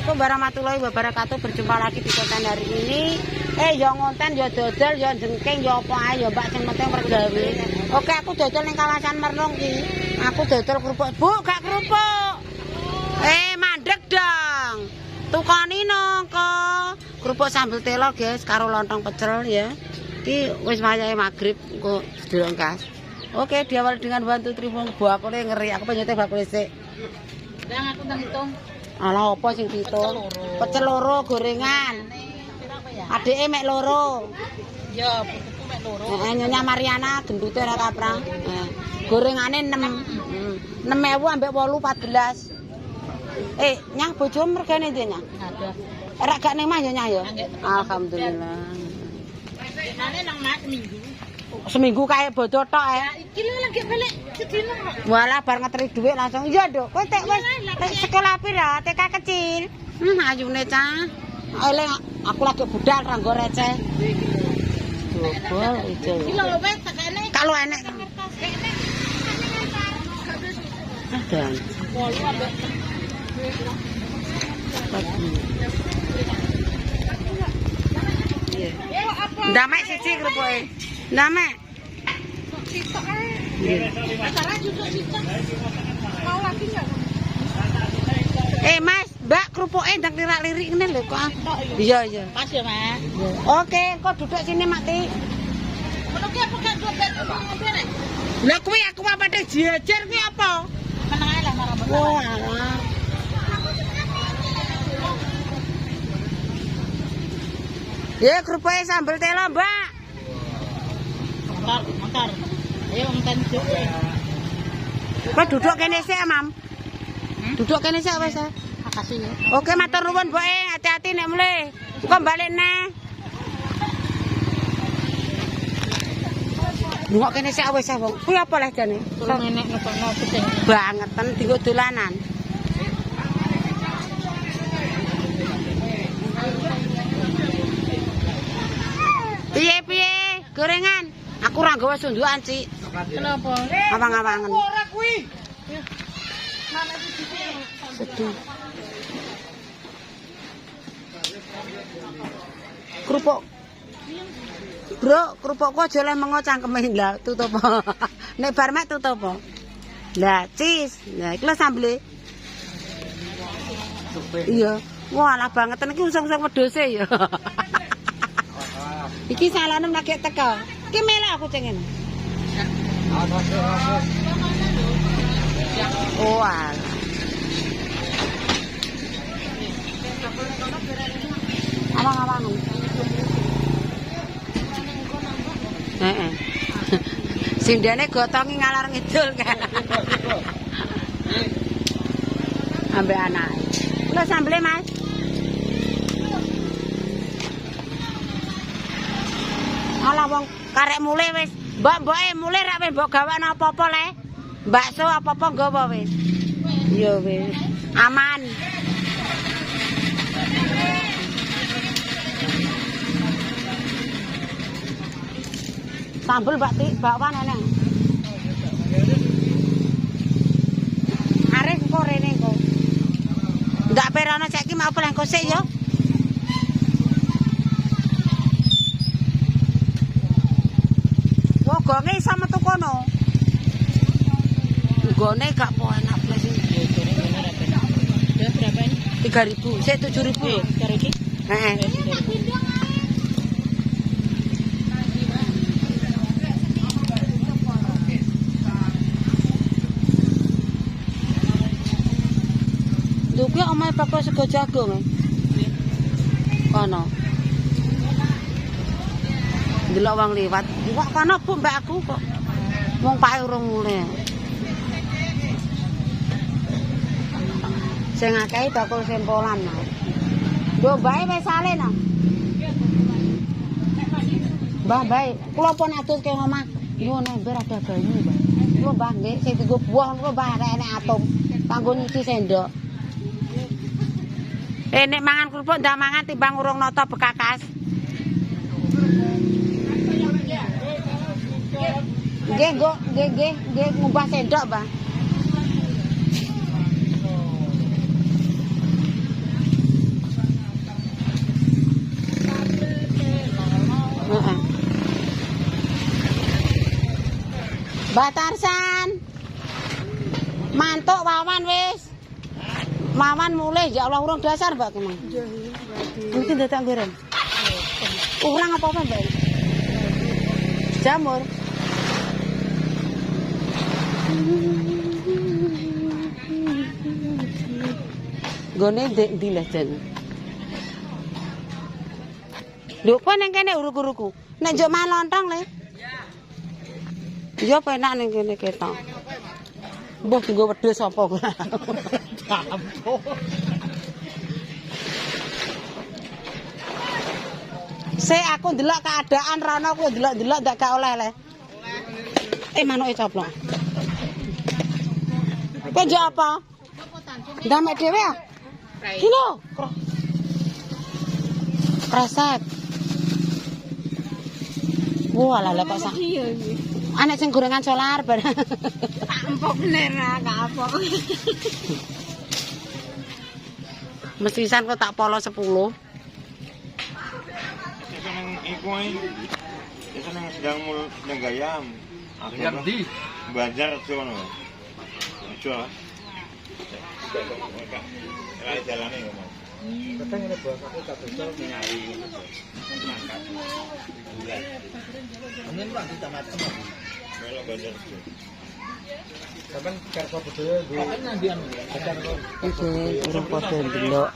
Assalamualaikum warahmatullahi wabarakatuh. Berjumpa lagi di konten hari ini. Yo ngonten, yo dodol, yo jengking, yo apa ae, yo mbak sing penting pergawe. Oke, aku dodol ning kawasan Mernong ki. Aku dodol kerupuk. Bu, gak kerupuk. Mandek dong. Tukoni nongko. Kerupuk sambal telo, guys, karo lontong pecel ya. Ki wis wayahe magrib engko sedulur kas. Oke, diawali dengan bantu tripun bakule ngeri. Aku penyote bakule sik. Ndang aku ndang hitung. Alah apa sing diitung? Pecel loro gorengan. Adike mek loro. Ya, putuku mek loro. Nyonya Mariana gendute ora kaprang. Gorengane 6. 6.000 ambek 8 14. Nyah bojomu mergane ndi nyah? Ada. Ora gak ning mah ya nyah ya. Alhamdulillah. Nane nang mas seminggu. Seminggu kae bodo tok Iki lho lagi balik sedina kok. Walah bar ngeteri dhuwit langsung. Iya, Nduk. Kowe tek wis sekolah pira? TK kecil. Ayune cah. Eling aku lagi budal ranggo receh. Dobol ijo. Iki lho wis tekane. Kalau enek. Dan. Wolu ambek. Ndamek siji kerupuke. Ndamek. Sitok ae. Acara juga sitok. Mau lagi enggak? Mas, Mbak kerupuke ndang lirak-lirik ngene lho kok. Iya, iya. Pas ya, Mas. Oke, kok duduk sini Mati. Ngono ki apa gak dobet ngombe nek? Lah kuwi aku apa tek jejer kuwi apa? Meneng ae lah marah. Oh, alah. Ya kerupuke sambel telo, Mbak. Motor. Ayo ngten juk. Kok duduk kene sik, Mam? Duduk kene sik wis. Makasih ya. Oke, matur nuwun, Mbok. Hati-hati nek mulih. Kok balik neh. Nungok kene sik wis wong. Kuwi apa leh jane? Turun nenek ngetokno kucing. Bangeten dienggo dolanan. Piye-piye? Gorengan. Aku ora nggawa sundukan, Cik. Kenapa? Awang-awangen. Ora kuwi. Sedih. Kerupuk. Bro, kerupukku aja oleh mengo cangkeme lah tutup. Nek bar mek tutup. Lah, cis. Nah, iki lho sambele. Iya. Wah, lah bangetan iki usang-usang wedhose ya. Iki salane lagi teko. Ki melok aku cengeng. Oh, alah. Awang-awangan. Heeh. Sindane gotongi ngalor ngidul kan. Ambek anak. Lho sambele, Mas. Alah wong karek mulih wis. Mbok-mboke mulih rak wis mbok gawakno apa-apa le. Bakso apa-apa nggawa wis. Iya wis. Aman. Sambel bakwan enek. Arek kok rene kok. Ndak perana saiki mau peleng kosek yo. Wong gonge iso metu kono. Gone gak po enak plus iki. Udah berapa ini? 3.000, sik 7.000. Cari iki. Heeh. Lho kuwi omahe bakal sego jagung. Kono. Delok wong liwat. Kok kono Bu mbak aku kok. Wong pake urung mulih. Sing akeh bakul sempolan. Lho bae wis saleh nah. Mbah bae, kula pun atur ke omah. Yo nember ada banyu, Mbah. Kula Mbah nggih sing dienggo buah kula Mbah enek atom. Kanggo nyuci sendok. Nek mangan kerupuk ndak mangan timbang urung nata bekakas. Nggih, ngubah sendok, Mbah. Mbak Tarsan. Mantuk Wawan wis. Wawan mulai ya Allah urung dasar Mbak kemang. Mungkin datang goreng. Kurang apa-apa Mbak? Jamur. Gone ndi lah jan. Lho kok nang kene uruku-uruku. Nek njuk malontong le. Iya penak ning kene ketok. Mbah nggo wedhus apa kok. Aku ndelok keadaan rono kuwi ndelok-ndelok ndak gak oleh le. Manuke coplok. Kowe njuk apa? Ndamek dhewe ya? Kilo. Kresek. Wah, lah kok sak. Anek sing gorengan solar bar. Empok bener gak apa. Mestisan kok tak polo 10. Seneng iku ae. Seneng sedang nang gayam. Yang di Banjar sono. Aja. Kae jalane ngomong. kadang ini bos aku tak betul menyai mangkat. Amin Pak ditamaten. Melo Banjar. Sampeyan kerja budaya Bu. Nandian acar kok. Oke, urung padha ndelok.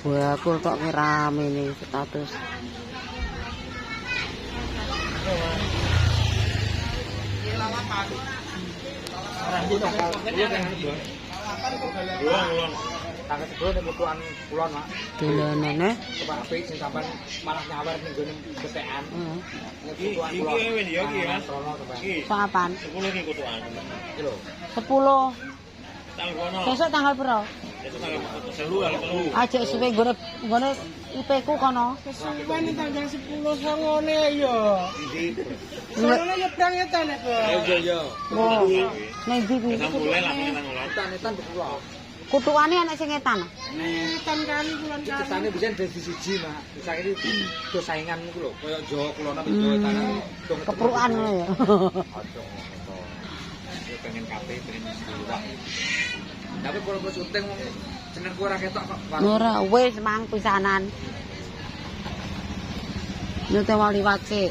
Wah, aku tok ki rame nih status. Ulon. Tangan sebelum ning kutukan kulon, Mak. Dolanane. Coba apik sing sampean malah nyawer ning gone betekan. Iki wis ya iki Mas. Iki Kapan? 10 iki kutukan. Iki lho. 10. Tanggal kono. Besok tanggal piro? Itu tanggal 10 kali telu. Aja suwe nggone IP-ku kono. Kesuwen tanggal 10 sangone ya. Iki Soalnya nyebrang ya tane kok. Iya iya. Wah. Ning ndi kuwi? sambule lah nang ulon. Tanetan kula. Kutukane ana sing etan. Tan kali bulan kali. Cetane bisa dadi siji, Mak. Saiki do saingan niku lho, kaya Jawa kulon apa Jawa tanah. Keprukan ngono ya. Yo pengen kabeh pengen diluwak. Tapi kalau syuting jenengku ora ketok kok. Ora wis mang pisanan. Nyete wali wae.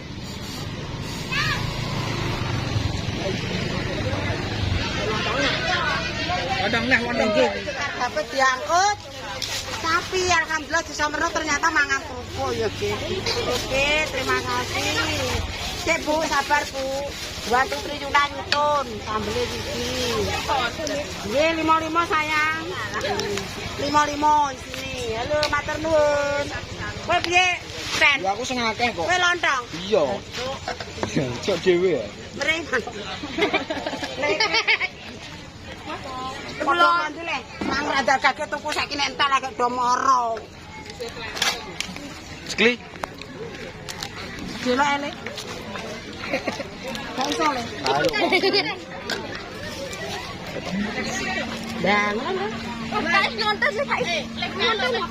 Kadang neh wonten Nggih, dapat diangkut. Tapi alhamdulillah di Somerno ternyata mangan kerupuk ya, Ki. Oke, terima kasih. Cek Bu, sabar Bu. Bantu Triyunan nyetun sambelnya iki. Nggih, 55 sayang. 55 di sini. Halo, matur nuwun. Kowe piye, Ren? Ya aku sing akeh kok. Kowe lontong. Iya. Cok dhewe ya. Mreman. Kulo mandule, mang rada kaget tuku saiki nek entar lagi do moro. Sekli. Delok ele. Kok iso le? Ayo. Dan ngono. Wis ngontes lek saiki. Lek ngontes.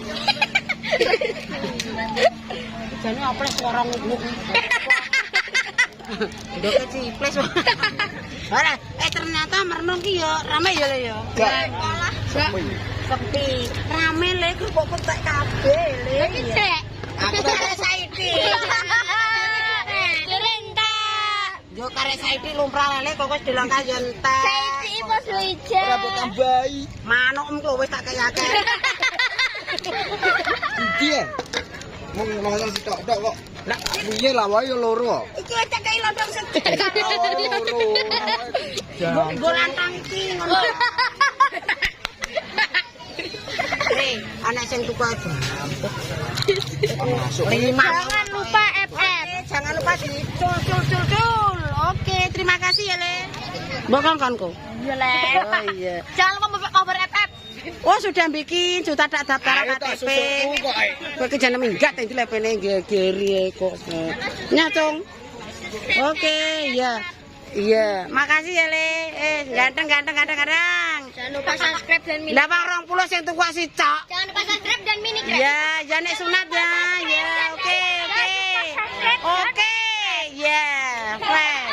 Jane aples suara ngubuk. Udah keciples. Ora, ternyata Merno ki ya rame ya le ya. Sepi. Rame le kerupuk petek kabeh le. Aku karek saiki. Cerenta. Yo karek saiki lumrah le kok wis dilangkah yo entek. Saiki bos Luija. Rambut tambahi. Manukmu wis tak kaya-kaya. Iya. Mung ngono sitok-tok kok. Lah piye lah wae yo loro. Iki wis tak kaya lontong sedih. Loro. Nggo lantang iki ngono. Anak sing tuku aja. Masuk. Jangan lupa FF. Jangan lupa di cul. Oke, terima kasih ya, Le. Mbok kanku. Iya, Le. Oh iya. Jangan lupa membuat cover FF. Oh, sudah bikin sudah tak daftar KTP. Kowe ki jane minggat iki lepene gegeri kok. Nyacung. Oke, iya. Iya, makasih ya, Le. Ganteng. Jangan lupa subscribe dan mini. Lah Bang 20 sing tuku sicak. Jangan lupa subscribe dan mini. Ya nek sunat ya. Ya, oke. Oke, ya. Fine.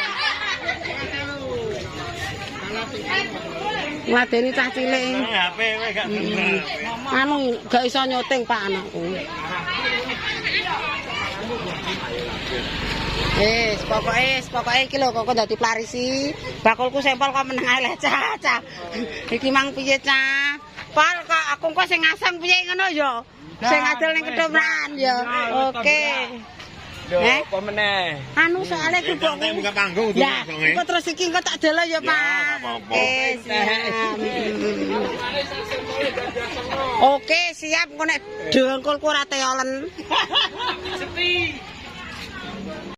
Ngadeni cah cilik. HP wis gak bener. Anu gak iso nyoting Pak anakku. Pokoke iki lho kok dadi plarisi. Bakulku sampel kok meneng ae Cah. Iki mang piye Cah? Pal kok aku kok sing ngasang piye ngono ya. Sing adol ning ketoprak ya. Oke. Apa meneh? Anu soalnya kerupukku. Santai buka panggung tuh. Ya, kok terus iki kok tak delo ya, Pak. Oke, siap. Oke, siap. Engko nek dengkulku ora teolen. Sepi.